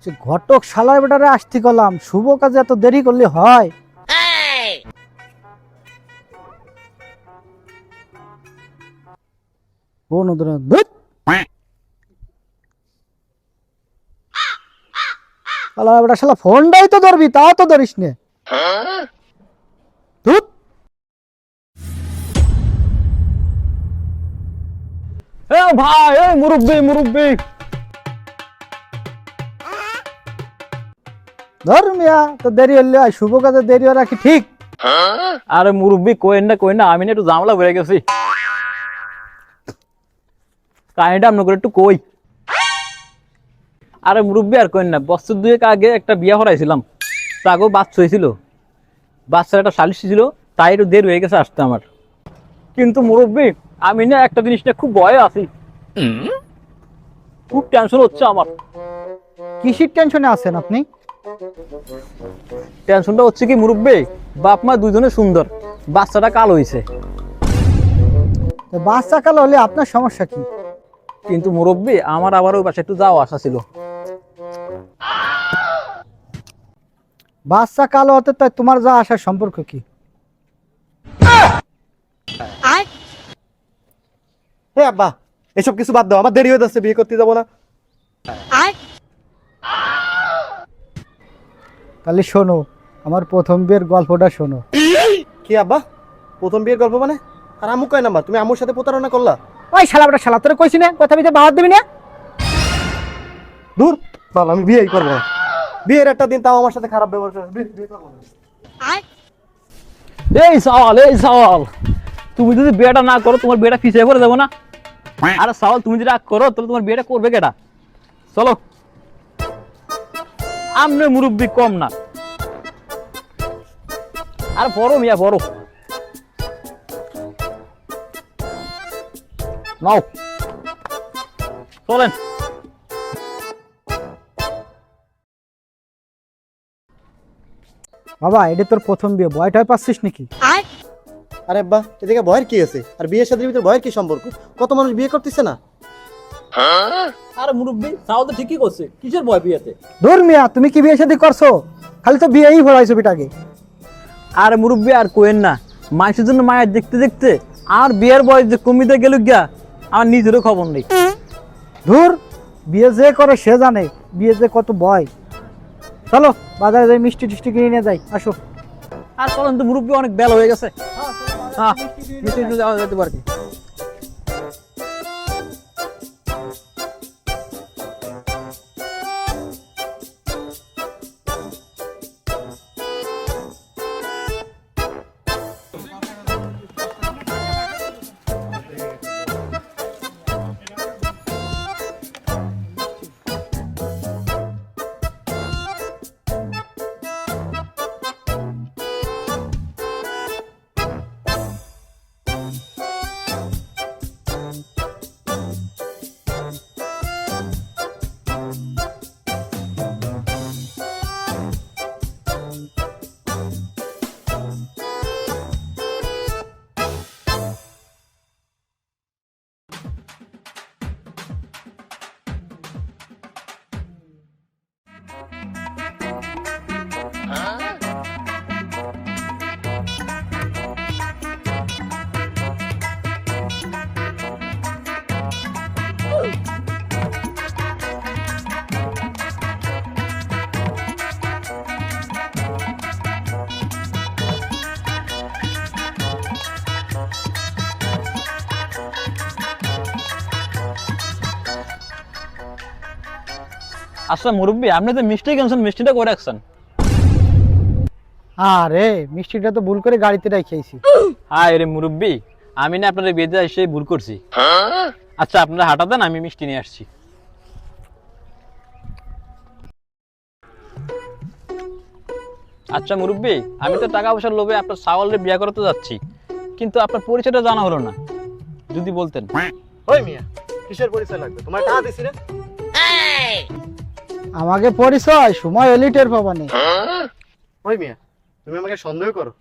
সে ঘটক শালার বেটারে আসতে গেলাম, শুভ কাজে এত দেরি করলে হয়? শালার বেটা, শালা ফোনটাই তো ধরবি, তাও তো ধরিস নে। ধুৎ। ভাই, এই মুরব্বি মুরব্বি। ধর মিয়া, তো দেরি হলে হয়, শুভ কাজে দেরি হওয়া কি ঠিক? আরে মুরব্বি কোয়েন না, আমি না একটু ঝামেলা হয়ে গেছি। কাহিনীটা আপনার একটু কই। আরে মুরব্বি আর কোয়েন না, বছর দুয়েক আগে একটা বিয়া করাইছিলাম, তাকেও বাচ্চা হয়েছিল, বাচ্চার একটা সালিশ ছিল, তাই একটু দেরি হয়ে গেছে আসতে আমার। কিন্তু মুরব্বি আমি না একটা জিনিস নিয়ে খুব ভয়ে আছি, খুব টেনশন হচ্ছে আমার। কিসির টেনশনে আছেন আপনি? টেনশনটা হচ্ছে কি মুরব্বি, বাপ মা দুজনে সুন্দর, বাচ্চাটা কালো হয়েছে। তো বাচ্চা কালো হলে আপনার সমস্যা কি? কিন্তু মুরব্বি আমার আবার ওই পাশে একটু যাওয়া আসা ছিল। বাচ্চা কালো হতে তাই তোমার যা আসার সম্পর্ক কি? হে আব্বা, এসব কিছু বাদ দাও, আমার দেরি হয়ে যাচ্ছে, বিয়ে করতে যাবো না। তাহলে শোনো, আমার প্রথম বিয়ের গল্পটা শোনো। কি আব্বা, প্রথম বিয়ের গল্প মানে? আর আমু কয় নাম্বার? তুমি আমুর সাথে প্রতারণা করলা? ওই শালা বেটা, শালা তোরে কইছি না কথা বিতে বাদ দিবি না? দূর চল, আমি বিয়েই করবো না। বিয়ের একটা দিন তাও আমার সাথে খারাপ ব্যবহার করে, বিয়ে করবো না। এই সওয়াল, তুমি যদি বিয়েটা না করো তোমার বিয়েটা পিছিয়ে পড়ে যাবো না? আরে সওয়াল, তুমি যদি রাগ করো তাহলে তোমার বিয়েটা করবে কেটা? চলো, আমনে মুরব্বি কম না। আরে বড় মিয়া, বড় নাও, চলেন। বাবা, এটা তোর প্রথম বিয়ে, ভয়টা পাচ্ছিস নাকি? আরে আব্বা, এদিকে ভয়ের কি আছে? আর বিয়ের সাথে ভিতরে ভয়ের কি সম্পর্ক? কত মানুষ বিয়ে করতেছে না? আরে মুরব্বি সওয়াল তো ঠিকই করছে, কিসের ভয় বিয়েতে? ধুর মিয়া, তুমি কি বিয়ে শাদী করছো? খালি তো বিয়েই ভরাইছো বিটাকে। আর মুরব্বি আর কোয়েন না, মানুষের জন্য মায়ের দেখতে দেখতে আর বিয়ের বয়স যে কমিতে গেল গিয়া, আমার নিজেরও খবর নেই। ধুর, বিয়ে যে করে সে জানে বিয়ে যে কত ভয়। চলো বাজারে যাই, মিষ্টি টিষ্টি কিনে নিয়ে যাই, আসো। আর চলেন তো মুরব্বি, অনেক বেলা হয়ে গেছে। হ্যাঁ, মিষ্টি নিতে যাওয়া যেতে পারে। আচ্ছা মুরব্বি, আপনি তো মিষ্টি কিনছেন, মিষ্টিটা করে রাখছেন? আরে মিষ্টিটা তো ভুল করে গাড়িতে রেখেছি। হায় রে মুরব্বি, আমি না আপনার বিয়েতে এসে ভুল করছি। আচ্ছা আপনারা হাঁটা দেন, আমি মিষ্টি নিয়ে আসছি। আচ্ছা মুরব্বি, আমি তো টাকা পয়সার লোভে আপনার সাওয়ালের বিয়ে করতে যাচ্ছি, কিন্তু আপনার পরিচয়টা জানা হলো না, যদি বলতেন। ওই মিয়া, কিসের পরিচয় লাগবে? তোমার টাকা দিছি রে। আমাকে পরিচয় সময় এলি টের পাবা নে। ওই মিয়া, তুমি আমাকে সন্দেহ করো?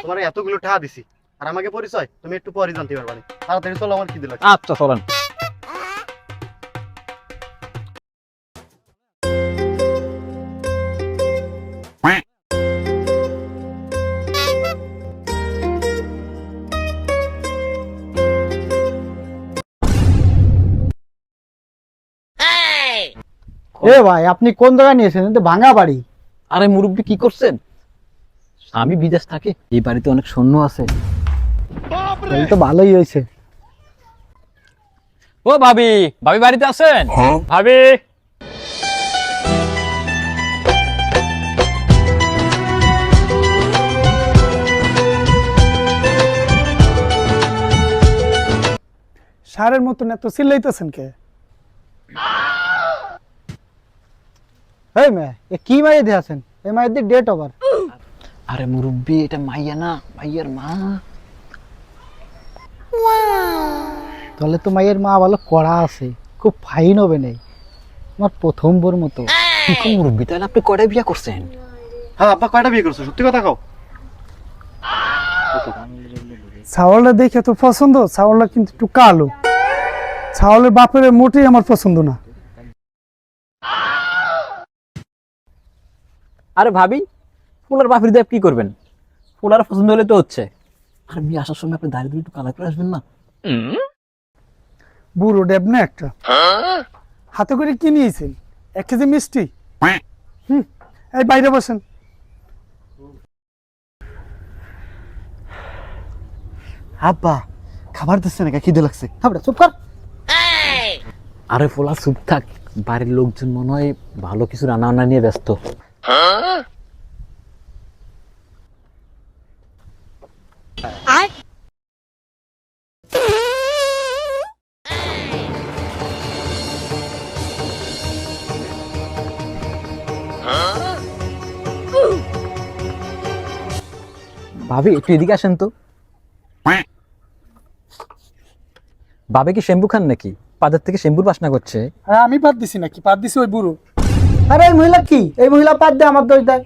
তোমার এতগুলো টাকা দিছি আর আমাকে পরিচয় তুমি একটু পরে জানতে পারবা না। তাড়াতাড়ি চলো, আমার খিদে লাগছে। আচ্ছা চলেন। এ ভাই আপনি কোন জায়গায় নিয়েছেন? এটা তো ভাঙা বাড়ি। আরে মুরব্বী কি করছেন? স্বামী বিদেশ থাকে, এই বাড়িতে অনেক সৈন্য আছে। এই তো ভালোই হয়েছে। ও ভাবি, ভাবি বাড়িতে আছেন? ভাবি, সারের মতন এত চিল্লাইতেছেন কে? এই মেয়ে, এ কি মাইয়ে দিয়ে আছেন? এই মায়ের দিয়ে ডেট ওভার। আরে মুরব্বী, এটা মাইয়া না, মাইয়ার মা। তাহলে তো মায়ের মা ভালো কড়া আছে, খুব ফাইন হবে নেই, আমার প্রথম বোর মতো। মুরব্বী, তাহলে আপনি কয়টা বিয়া করছেন? হ্যাঁ আব্বা, কয়টা বিয়ে করছো? সত্যি কথা কও। ছাওয়ালটা দেখে তো পছন্দ, ছাওয়ালটা কিন্তু একটু কালো। ছাওয়ালের বাপের মোটেই আমার পছন্দ না। আরে ভাবি, ফুলার বাপের দিয়ে কি করবেন? ফুলার পছন্দ হলে তো হচ্ছে। আর বিয়ে আসার সময় আপনি দাঁড়িয়ে একটু কালার করে আসবেন না? বুড়ো ডেব না একটা। হাতে করে কি নিয়েছেন? 1 কেজি মিষ্টি। এই বাইরে বসেন। আব্বা খাবার দিচ্ছে না, খিদে লাগছে। থামড়া চুপ কর। আরে ফুলা চুপ থাক, বাড়ির লোকজন মনে হয় ভালো কিছু রান্না বান্না নিয়ে ব্যস্ত। ভাবি একটু এদিকে আসেন তো। ভাবি কি শ্যাম্পু খান নাকি? পাদের থেকে শ্যাম্পুর বাসনা করছে। হ্যাঁ আমি পাত দিছি নাকি? পাত দিছি ওই বুড়ো। আরে এই মহিলা কি? এই মহিলা পাত দিয়ে আমার দোষ দেয়।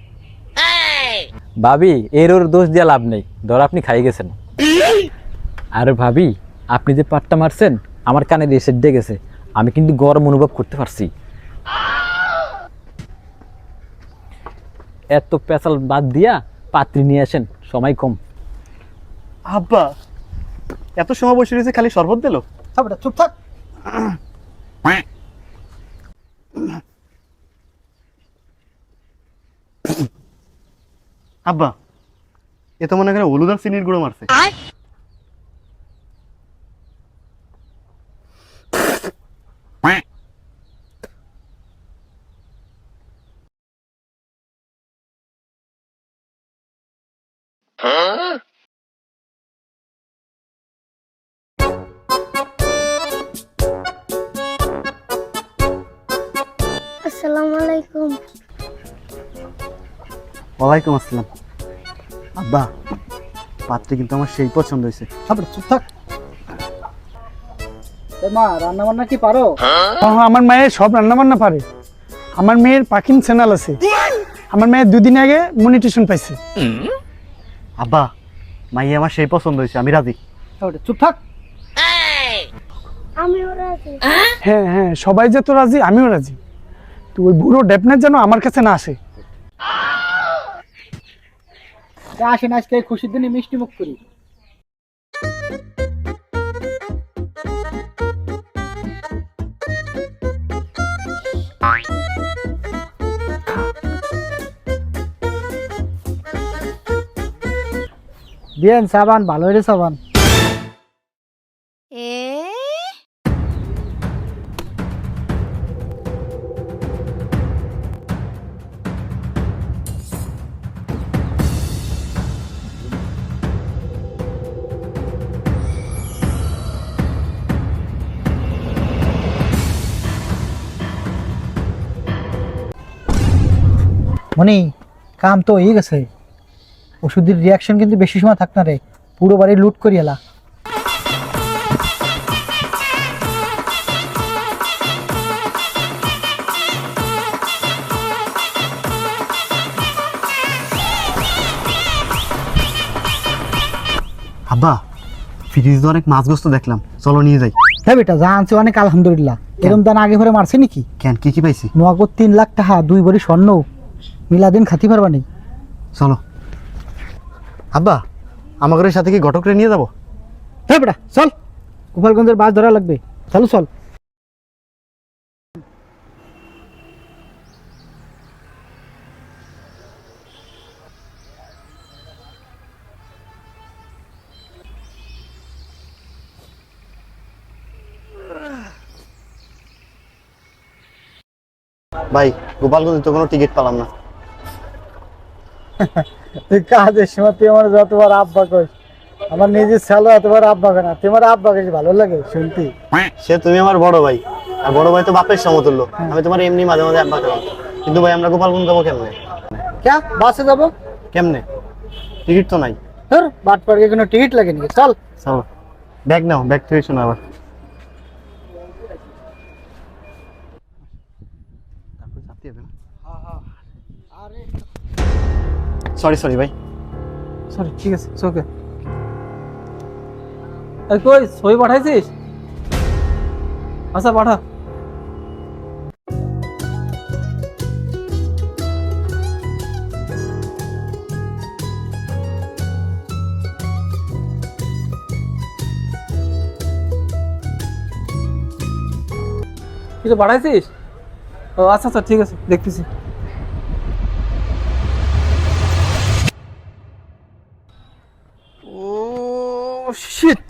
ভাবি, এর ওর দোষ দিয়ে লাভ নেই, ধর আপনি খাই গেছেন। আরে ভাবি, আপনি যে পাটটা মারছেন আমার কানে রেসেট দিয়ে গেছে, আমি কিন্তু গরম অনুভব করতে পারছি। এত পেঁচাল বাদ দিয়া পাত্রী নিয়ে আসেন, সময় কম। আব্বা এত সময় বসে রয়েছে, খালি শরবত দিল। থামড়া চুপ থাক। আব্বা এ তো মনে করে হলুদ আর চিনির গুঁড়ো মারছে। আসসালামু আলাইকুম। ওয়ালাইকুম আসসালাম। আব্বা পাত্রে কিন্তু আমার সেই পছন্দ হয়েছে। থামড়া চুপ থাক। এ মা, রান্না বান্না কি পারো? হ্যাঁ, আমার মায়ের সব রান্না বান্না পারে। আমার মেয়ের পাকিং চ্যানেল আছে। আমার মেয়ের 2 দিন আগে মনিটেশন পাইছে। আব্বা মাই আমার সেই পছন্দ হয়েছে, আমি রাজি। থামড়া চুপ থাক। আমি ওরা আছি। হ্যাঁ হ্যাঁ, সবাই যে তো রাজি, আমিও রাজি। তো ওই বুড়ো ডেপনের যেন আমার কাছে না আসে। আসেন আজকে এই খুশির দিনে মিষ্টি মুখ করি। দিয়েন সাবান, ভালো রে সাবান। মনি, কাম তো হয়ে গেছে। ওষুধের রিয়াকশন কিন্তু বেশি সময় থাক না রে, পুরো বাড়ি লুট করি এলা। আব্বা ফ্রিজে অনেক মাছ গোস্ত দেখলাম, চলো নিয়ে যাই। হ্যাঁ বেটা, যা আনছে অনেক আলহামদুলিল্লাহ। এরম দান আগে ভরে মারছে নাকি? কেন কি কি পাইছি? নগদ 3 লাখ টাকা, 2 ভরি স্বর্ণ, মিলাদিন খাতি পারবা নি? চলো। আব্বা আমাদের সাথে কি ঘটকরে নিয়ে যাবো? হ্যাঁ বেটা চল, গোপালগঞ্জের বাস ধরা লাগবে, চলো চল। ভাই গোপালগঞ্জে তো কোনো টিকিট পেলাম না। তুই কাজের সময় তুই আমার যতবার আব্বা কইস, আমার নিজের ছেলে এতবার আব্বা কেনা, তোমার আব্বাকে কি ভালো লাগে শুনতি? সে তুমি আমার বড় ভাই, আর বড় ভাই তো বাপের সমতুল্য। আমি তোমার এমনি মাঝে মাঝে আব্বা খেলাম, কিন্তু ভাই আমরা গোপালগঞ্জ যাবো কেমনে? ক্যা বাসে যাবো? কেমনে? টিকিট তো নাই। ধর বাট পার্কে কোনো টিকিট লাগে নাকি? চল। চলো ব্যাগ নাও, ব্যাগ থেকে শোনো আবার। সরি সরি ভাই। সরি, ঠিক আছে, ওকে। এই কই ছবি পাঠাইছিস? আচ্ছা পাঠা। কিছু পাঠাইছিস? ও আচ্ছা আচ্ছা ঠিক আছে, দেখতেছি। ও শিট।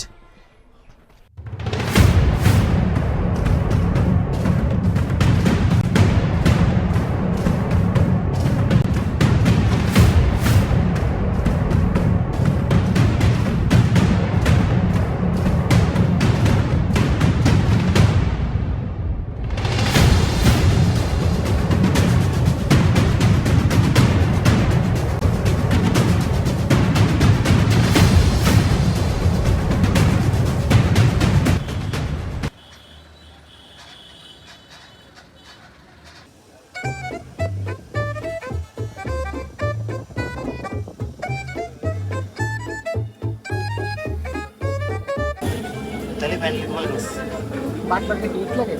চলি ফাইনালি গোপালগঞ্জ। বাট পার্কে টিকিট লাগে?